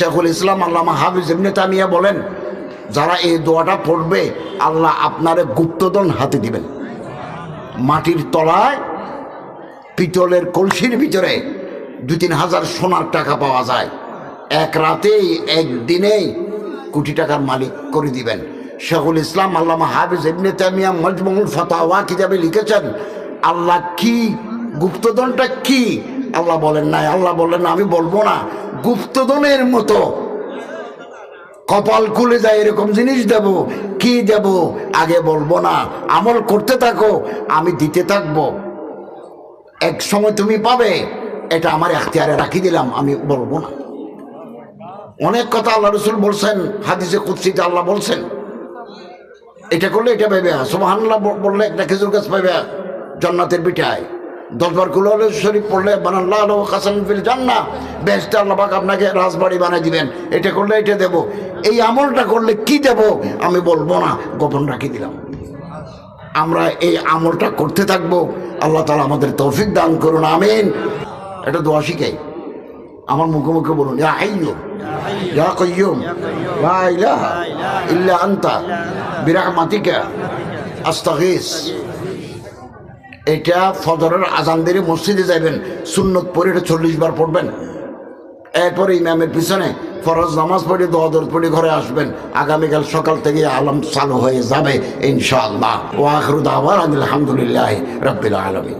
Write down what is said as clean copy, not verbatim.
শেখুল ইসলাম আল্লামা হাফিজ ইবনে তাইমিয়া বলেন, যারা এই দোয়াটা পড়বে আল্লাহ আপনারে গুপ্তধন হাতে দিবেন। মাটির তলায় পিতলের কলসির ভিতরে 2-3 হাজার সোনার টাকা পাওয়া যায়, এক রাতেই একদিনেই কোটি টাকার মালিক করে দিবেন। শেখুল ইসলাম আল্লামা হাফিজ ইবনে তাইমিয়া মাজমুউল ফাতাওয়া কিতাবে লিখেছেন, আল্লাহ কি গুপ্তধনটা কি আল্লাহ বলেন নাই। আল্লাহ বললেন আমি বলবো না, গুপ্তধনের মতো কপাল খুলে যায় এরকম জিনিস দেব। কি দেব আগে বলবো না, আমল করতে থাকো, আমি দিতে থাকবো, এক সময় তুমি পাবে, এটা আমার এখতিয়ারে রাখি দিলাম, আমি বলবো না। অনেক কথা আল্লাহ রসুল বলছেন, হাদিসে কুদসিতে আল্লাহ বলছেন এটা করলে এটা পাইবে, সুবহানাল্লাহ বললে একটা খেজুর গাছ পাইবে জান্নাতের পিঠায়, 10 বার কুল শরীফ পড়লে বানাল্লাহ আলাহু হাসান ফিল জান্নাহ, বেহেশতে আল্লাহ পাক আপনাকে রাজবাড়ি বানিয়ে দিবেন, এটা করলে এটা দেব। এই আমলটা করলে কি দেব আমি বলবো না, গোপন রাখি দিলাম। আমরা এই আমলটা করতে থাকবো, আল্লাহ তাআলা আমাদের তৌফিক দান করুন, আমিন। এটা দোয়া শিখাই, আমার মুখে মুখে বলুন, ইয়া হাইয়্যু ইয়া কাইয়্যুম লা ইলাহা ইল্লা আনতা বিরহমাতিকা আস্তাগীস। এটা ফজরের আজান দিয়ে মসজিদে যাবেন, সুন্নত পড়ে এটা 40 বার পড়বেন, এরপরে ইমামের পিছনে ফরজ নামাজ পড়ে দোয়া দরুদ পড়ে ঘরে আসবেন। আগামীকাল সকাল থেকে আলাম চালু হয়ে যাবে ইনশাআল্লাহ। ওয়া আখিরু দাওয়ানা আলহামদুলিল্লাহি রাব্বিল আলামিন।